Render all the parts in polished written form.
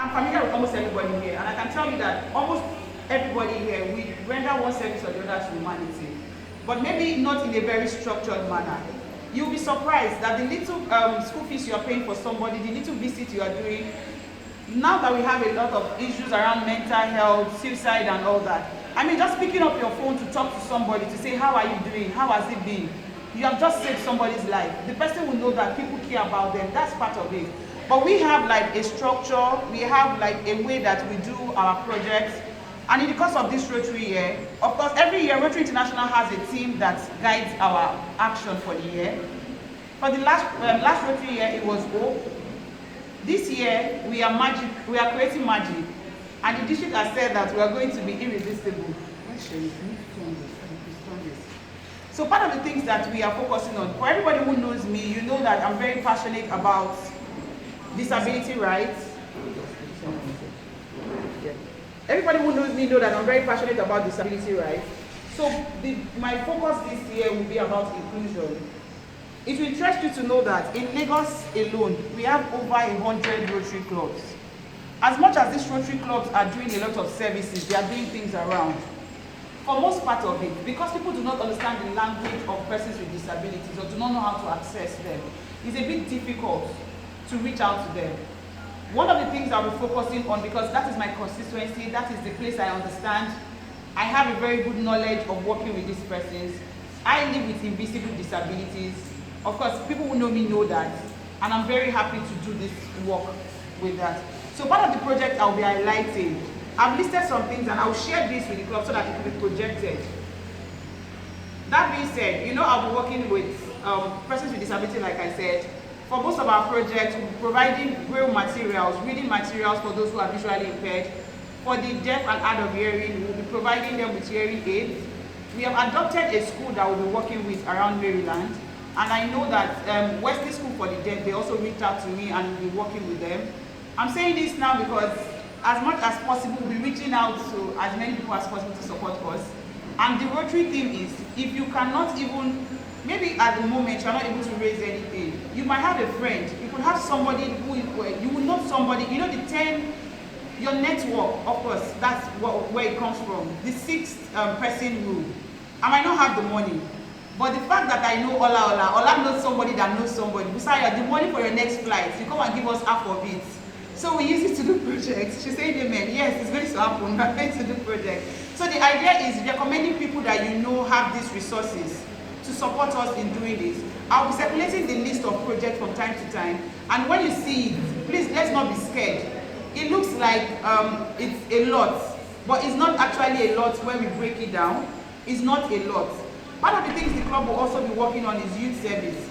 I'm familiar with almost everybody here, and I can tell you that almost everybody here, we render one service or the other to humanity, but maybe not in a very structured manner. You'll be surprised that the little school fees you are paying for somebody, the little visit you are doing, now that we have a lot of issues around mental health, suicide and all that, I mean, just picking up your phone to talk to somebody, to say, how are you doing? How has it been? You have just saved somebody's life. The person will know that people care about them. That's part of it. But we have like a structure, we have like a way that we do our projects. And in the course of this Rotary year, of course, every year Rotary International has a team that guides our action for the year. For the last Rotary year, it was hope. This year, we are creating magic. And the district has said that we are going to be irresistible. So part of the things that we are focusing on, for everybody who knows me, you know that I'm very passionate about disability rights. Everybody who knows me know that I'm very passionate about disability rights. So my focus this year will be about inclusion. It will interest you to know that in Lagos alone, we have over 100 Rotary clubs. As much as these Rotary clubs are doing a lot of services, they are doing things around. For most part of it, because people do not understand the language of persons with disabilities or do not know how to access them, it's a bit difficult to reach out to them. One of the things I'll be focusing on, because that is my constituency, that is the place I understand, I have a very good knowledge of working with these persons. I live with invisible disabilities. Of course, people who know me know that, and I'm very happy to do this work with that. So part of the project I'll be highlighting, I've listed some things and I'll share this with the club so that it will be projected. That being said, you know, I'll be working with persons with disability, like I said. For most of our projects, we'll be providing braille materials, reading materials for those who are visually impaired. For the deaf and hard of hearing, we'll be providing them with hearing aids. We have adopted a school that we'll be working with around Maryland. And I know that Wesley School for the Deaf, they also reached out to me and we'll be working with them. I'm saying this now because as much as possible, we'll be reaching out to as many people as possible to support us. And the Rotary theme is, if you cannot even, maybe at the moment you're not able to raise anything, you might have a friend, you could have somebody who, you will know somebody, you know the 10, your network, of course, that's where it comes from, the 6th person rule. I might not have the money, but the fact that I know Ola knows somebody that knows somebody, besides the money for your next flight, you come and give us half of it. So we use it to do projects. She said amen. Yes, it's going to happen. We're going to do projects. So the idea is recommending people that you know have these resources to support us in doing this. I'll be circulating the list of projects from time to time. And when you see it, please let's not be scared. It looks like it's a lot, but it's not actually a lot when we break it down. It's not a lot. One of the things the club will also be working on is youth service.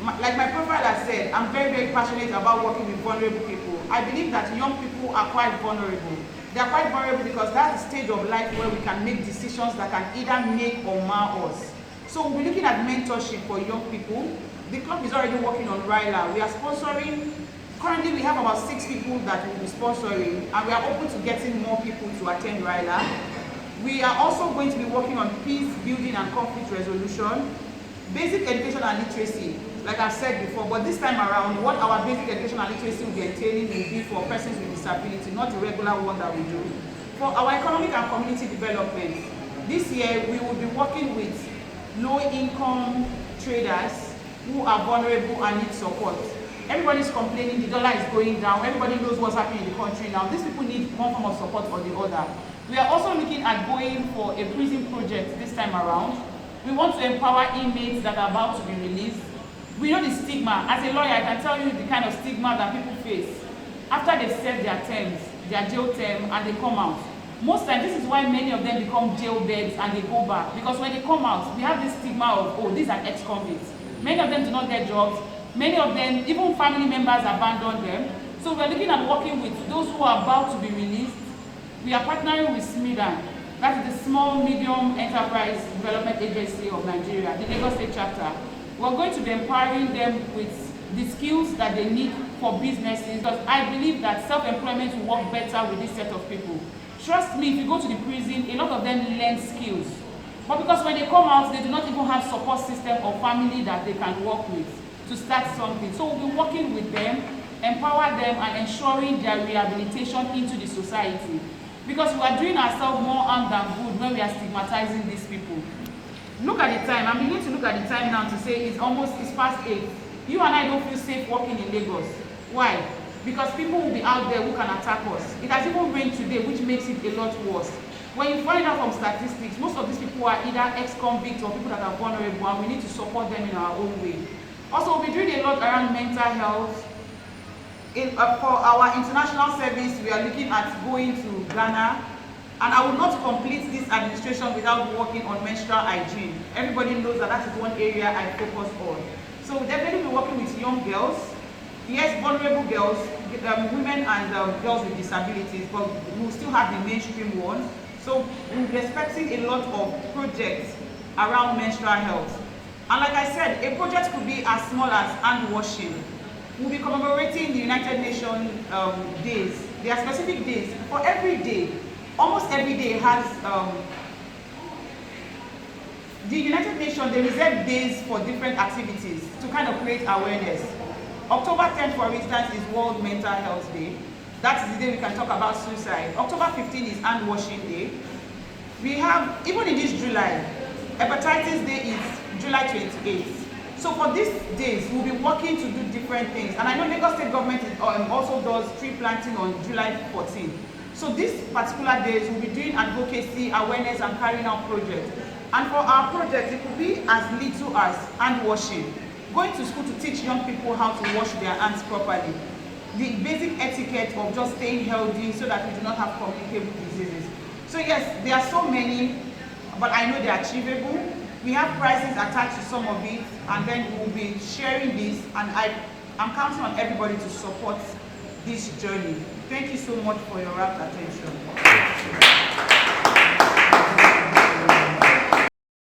Like my profile has said, I'm very, very passionate about working with vulnerable people. I believe that young people are quite vulnerable. They are quite vulnerable because that's the stage of life where we can make decisions that can either make or mar us. So we'll be looking at mentorship for young people. The club is already working on RILA. We are sponsoring, currently we have about 6 people that we'll be sponsoring, and we are open to getting more people to attend RILA. We are also going to be working on peace building and conflict resolution, basic education and literacy, like I've said before, but this time around, what our basic education and literacy will be entailing will be for persons with disability, not the regular one that we do. For our economic and community development, this year we will be working with low-income traders who are vulnerable and need support. Everybody's complaining, the dollar is going down, everybody knows what's happening in the country now. These people need one form of support or the other. We are also looking at going for a prison project this time around. We want to empower inmates that are about to be released. We know the stigma. As a lawyer, I can tell you the kind of stigma that people face after they've served their terms, their jail term, and they come out. Most times, this is why many of them become jail beds and they go back. Because when they come out, we have this stigma of, oh, these are ex-convicts. Many of them do not get jobs. Many of them, even family members abandon them. So we're looking at working with those who are about to be released. We are partnering with SMIDA, that is the Small Medium Enterprise Development Agency of Nigeria, the Lagos State chapter. We're going to be empowering them with the skills that they need for businesses, because I believe that self-employment will work better with this set of people. Trust me, if you go to the prison, a lot of them learn skills. But because when they come out, they do not even have support system or family that they can work with to start something. So we'll be working with them. empower them, and ensuring their rehabilitation into the society. Because we are doing ourselves more harm than good when we are stigmatizing these people. Look at the time. I'm beginning to look at the time now to say it's past 8. You and I don't feel safe walking in Lagos. Why? Because people will be out there who can attack us. It has even rained today, which makes it a lot worse. When you find out from statistics, most of these people are either ex-convicts or people that are vulnerable, and we need to support them in our own way. Also, we'll be doing a lot around mental health. For our international service, we are looking at going to Ghana, and I will not complete this administration without working on menstrual hygiene. Everybody knows that that is one area I focus on. So we'll definitely be working with young girls, yes, vulnerable girls, women and girls with disabilities, but we'll still have the mainstream ones. So we'll be expecting a lot of projects around menstrual health. And like I said, a project could be as small as hand washing. We'll be commemorating the United Nations days. There are specific days for every day. Almost every day has the United Nations, they reserve days for different activities to kind of create awareness. October 10th, for instance, is World Mental Health Day. That is the day we can talk about suicide. October 15th is Hand Washing Day. We have, even in this July, Hepatitis Day is July 28th. So for these days, we'll be working to do different things. And I know Lagos State government also does tree planting on July 14th. So these particular days, we'll be doing advocacy, awareness, and carrying out projects. And for our projects, it could be as little as hand washing. Going to school to teach young people how to wash their hands properly. The basic etiquette of just staying healthy so that we do not have communicable diseases. So yes, there are so many, but I know they are achievable. We have prizes attached to some of it, and then we'll be sharing this, and I'm counting on everybody to support this journey. Thank you so much for your rapt attention.